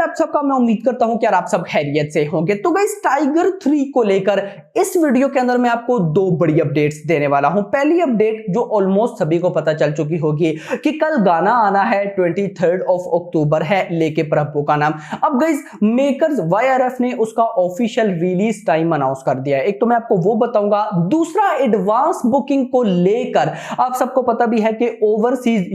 आप सबका मैं उम्मीद करता हूं कि यार आप सब खैरियत से होंगे। तो गाइस टाइगर 3 को लेकर इस वीडियो के अंदर मैं आपको दो बड़ी अपडेट्स देने वाला हूं। पहली अपडेट जो ऑलमोस्ट सभी को पता चल चुकी होगी कि कल गाना आना है 23 अक्टूबर है लेके प्रभु का नाम। अब गाइस मेकर्स YRF ने उसका ऑफिशियल रिलीज टाइम अनाउंस कर दिया है। एक तो मैं आपको वो बताऊंगा, दूसरा एडवांस बुकिंग को लेकर आप सबको पता भी है कि ओवरसीज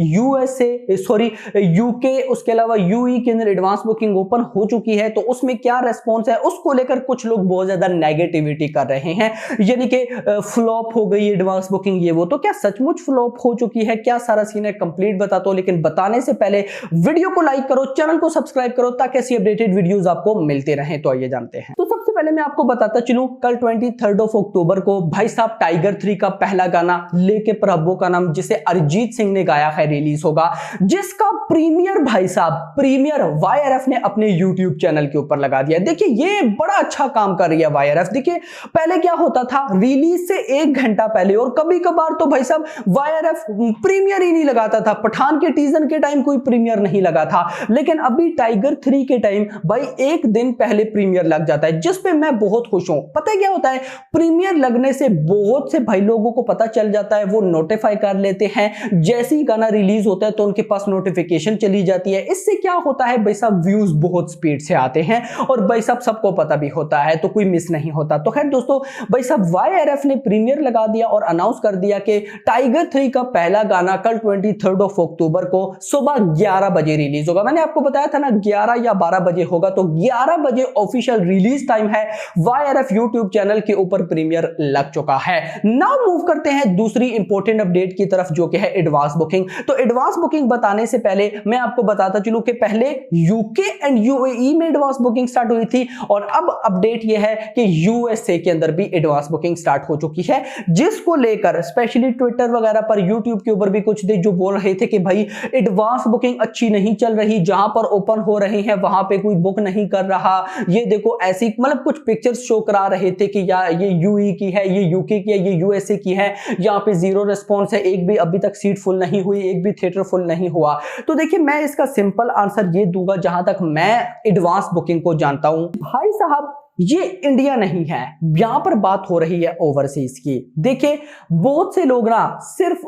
यूके उसके अलावा यूई के अंदर एडवांस बुकिंग ओपन हो चुकी है। तो उसमें क्या रेस्पॉन्स है उसको लेकर कुछ लोग बहुत ज्यादा नेगेटिविटी कर रहे हैं, यानी कि फ्लॉप हो गई एडवांस बुकिंग ये वो। तो क्या सचमुच फ्लॉप हो चुकी है, क्या सारा सीन है कंप्लीट बताता हूं, लेकिन बताने से पहले वीडियो को लाइक करो, चैनल को सब्सक्राइब करो ताकि ऐसी अपडेटेड वीडियोस आपको मिलते रहें। तो आइए जानते हैं। तो सबसे पहले मैं आपको बताता चलूं, कल 23 अक्टूबर को भाई साहब टाइगर 3 का पहला गाना लेके प्रभु का नाम, जिसे अरिजीत सिंह ने गाया है, रिलीज होगा, जिसका प्रीमियर भाई साहब प्रीमियर YRF ने अपने YouTube चैनल के ऊपर लगा दिया। देखिए ये बड़ा अच्छा काम कर रही है YRF। देखिए पहले क्या होता था, रिलीज से 1 घंटा पहले और कभी कभार तो भाई साहब YRF प्रीमियर ही नहीं लगाता था। पठान के टीजर के टाइम कोई प्रीमियर नहीं लगा था, लेकिन अभी टाइगर 3 के टाइम भाई 1 दिन पहले प्रीमियर लग जाता है, जिस पे मैं बहुत खुश हूं। पता है क्या होता है, प्रीमियर लगने से बहुत से भाई लोगों को पता चल जाता है, वो नोटिफाई कर लेते हैं। जैसे ही गाना रिलीज होता है तो उनके पास नोटिफिकेशन चली जाती है। इससे क्या होता है भाई साहब, व्यूज बहुत स्पीड से आते हैं और भाई साहब सबको पता भी होता है, तो कोई मिस नहीं होता। तो खैर दोस्तों, भाई साहब YRF ने प्रीमियर लगा दिया और अनाउंस कर दिया कि टाइगर 3 का पहला गाना कल 23 अक्टूबर को सुबह 11 बजे रिलीज होगा। मैंने आपको बताया था ना 11 या 12 बजे होगा, तो 11 बजे ऑफिशियल रिलीज टाइम है। YRF यूट्यूब चैनल के ऊपर प्रीमियर लग चुका है। नाउ मूव करते हैं दूसरी इंपॉर्टेंट अपडेट की तरफ, जो कि है एडवांस बुकिंग। तो एडवांस बुकिंग बताने से पहले मैं आपको बताता चलूं कि पहले यूके एंड UAE में एडवांस बुकिंग स्टार्ट हुई थी और अब अपडेट यह है कि USA के अंदर भी एडवांस बुकिंग स्टार्ट हो चुकी है, जिसको लेकर स्पेशली ट्विटर वगैरह पर यूट्यूब के ऊपर भी कुछ थे जो बोल रहे थे कि भाई एडवांस बुकिंग अच्छी नहीं चल रही, जहां पर ओपन हो रहे हैं वहां पे कोई बुक नहीं कर रहा। ये देखो ऐसी मतलब कुछ पिक्चर्स शो करा रहे थे कि या ये UAE की है, ये यूके की है, ये USA की है, यहाँ पे जीरो रिस्पॉन्स है, एक भी अभी तक सीट फुल नहीं हुई, एक भी थिएटर फुल नहीं हुआ। तो देखिए मैं इसका सिंपल आंसर ये दूंगा, जहां तक मैं एडवांस बुकिंग को जानता हूं भाई साहब, ये इंडिया नहीं है, यहां पर बात हो रही है ओवरसीज की। देखिए बहुत से लोग ना सिर्फ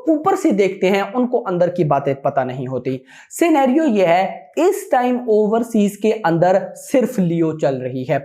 ऊपर से देखते हैं, उनको अंदर की बातें पता नहीं होती। सिनेरियो ये है, इस टाइम ओवरसीज के अंदर सिर्फ लियो चल रही है,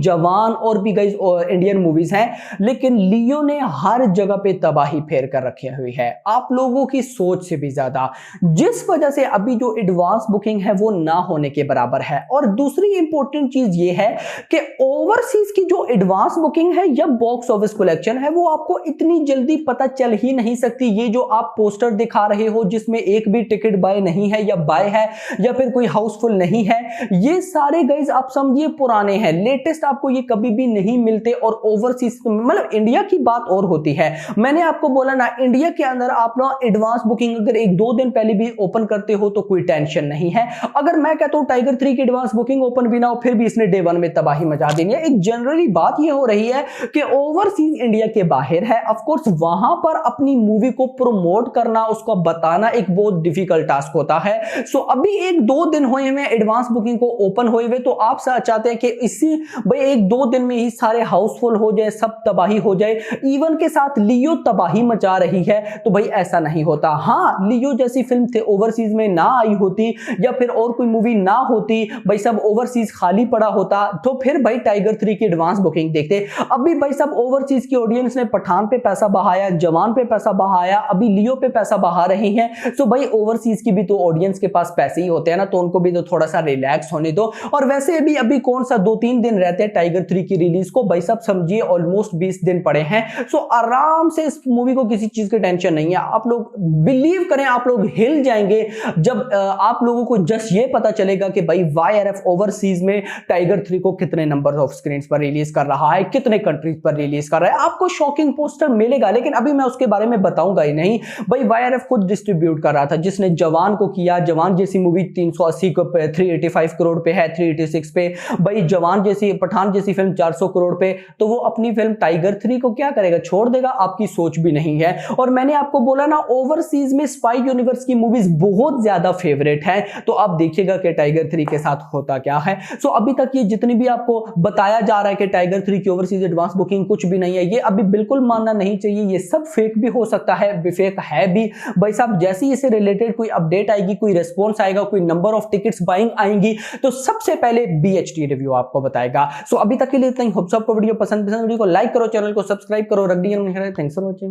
जवान और भी गाइस इंडियन मूवीज हैं, लेकिन लियो ने हर जगह पे तबाही फेर कर रखी हुई है, आप लोगों की सोच से भी ज्यादा, जिस वजह से अभी जो एडवांस बुकिंग है वो ना होने के बराबर है। और दूसरी इंपॉर्टेंट चीज ये है कि ओवरसीज की जो एडवांस बुकिंग है या बॉक्स ऑफिस कलेक्शन है वो आपको इतनी जल्दी पता चल ही नहीं सकती। ये जो आप पोस्टर दिखा रहे हो जिसमें एक भी टिकट बाय नहीं है या बाय है या फिर कोई हाउसफुल नहीं है, ये सारे गाइस आप समझिए पुराने हैं, लेटेस्ट आपको ये कभी भी नहीं मिलते। और ओवरसीज मतलब इंडिया की बात और होती है। मैंने आपको बोला ना, इंडिया के अंदर आप लोग एडवांस बुकिंग अगर 1-2 दिन पहले भी ओपन करते हो तो कोई टेंशन नहीं है। अगर मैं कहता हूं टाइगर 3 की एडवांस बुकिंग ओपन भी ना हो, फिर भी इसने डे 1 में तबाही मचा देनी है। एक जनरली बात ये हो रही है कि ओवरसीज इंडिया के बाहर है, ऑफ कोर्स वहां पर अपनी मूवी को प्रमोट करना, उसको बताना एक बहुत डिफिकल्ट टास्क होता है। सो अभी 1-2 दिन हुए हैं एडवांस बुकिंग को ओपन हुए हुए, तो आप चाहते हैं कि इसी भाई 1-2 दिन में ही सारे हाउसफुल हो जाए, सब तबाही हो जाए, इवन के साथ लियो तबाही मचा रही है, तो भाई ऐसा नहीं होता। हाँ लियो जैसी फिल्म थे ओवरसीज में ना आई होती या फिर और कोई मूवी ना होती, भाई सब ओवरसीज खाली पड़ा होता, तो फिर भाई टाइगर 3 की एडवांस बुकिंग देखते। अभी भाई सब ओवरसीज की ऑडियंस ने पठान पे पैसा बहाया, जवान पे पैसा बहाया, अभी लियो पे पैसा बहा रहे हैं, तो भाई ओवरसीज की भी तो ऑडियंस के पास पैसे ही होते हैं ना, तो उनको भी तो थोड़ा सा रिलैक्स होने दो। और वैसे भी अभी कौन सा 2-3 दिन रहते हैं टाइगर 3 की रिलीज को, भाई सब समझिए ऑलमोस्ट 20 दिन पड़े हैं। सो आराम से इस मूवी को किसी चीज की टेंशन नहीं है, आप लोग बिलीव करें, आप लोग हिल जाएंगे जब आप लोगों को जस्ट ये पता चलेगा कि भाई YRF ओवरसीज में टाइगर 3 को कितने नंबर ऑफ स्क्रीन पर रिलीज कर रहा है, कितने कंट्रीज पर रिलीज कर रहा है। आपको शॉकिंग पोस्टर मिलेगा, लेकिन अभी मैं उसके बारे में बताऊंगा ही नहीं। भाई YRF खुद डिस्ट्रीब्यूट कर रहा था, जिसने जवान को किया। जवान जैसी मूवी 380 को 385 करोड़ पे है, 386 पे। भाई जवान जैसी, पठान जैसी फिल्म 400 करोड़ पे, तो वो अपनी फिल्म टाइगर 3 को क्या करेगा, छोड़ देगा? आपकी सोच भी नहीं है। और मैंने आपको बोला ना, ओवरसीज में स्पाई यूनिवर्स की मूवीज बहुत ज्यादा फेवरेट है, तो आप देखिएगा कि टाइगर 3 के साथ होता क्या है। सो अभी तक ये जितनी भी आपको बताया जा रहा है कि टाइगर 3 की ओवरसीज एडवांस बुकिंग कुछ भी नहीं है, ये अभी बिल्कुल मानना नहीं चाहिए। ये सब फेक भी हो सकता है, फेक है भी। भाई साहब, जैसे ही इससे रिलेटेड कोई अपडेट आएगी, कोई रिस्पॉन्स आएगा, कोई नंबर ऑफ टिकट्स बाइंग आएंगी, तो सबसे पहले BHT रिव्यू आपको बताएगा। सो अभी तक के लिए इतना ही। होप आपको वीडियो पसंद वीडियो को लाइक करो, चैनल को सब्सक्राइब करो। रख दी। Thanks for watching.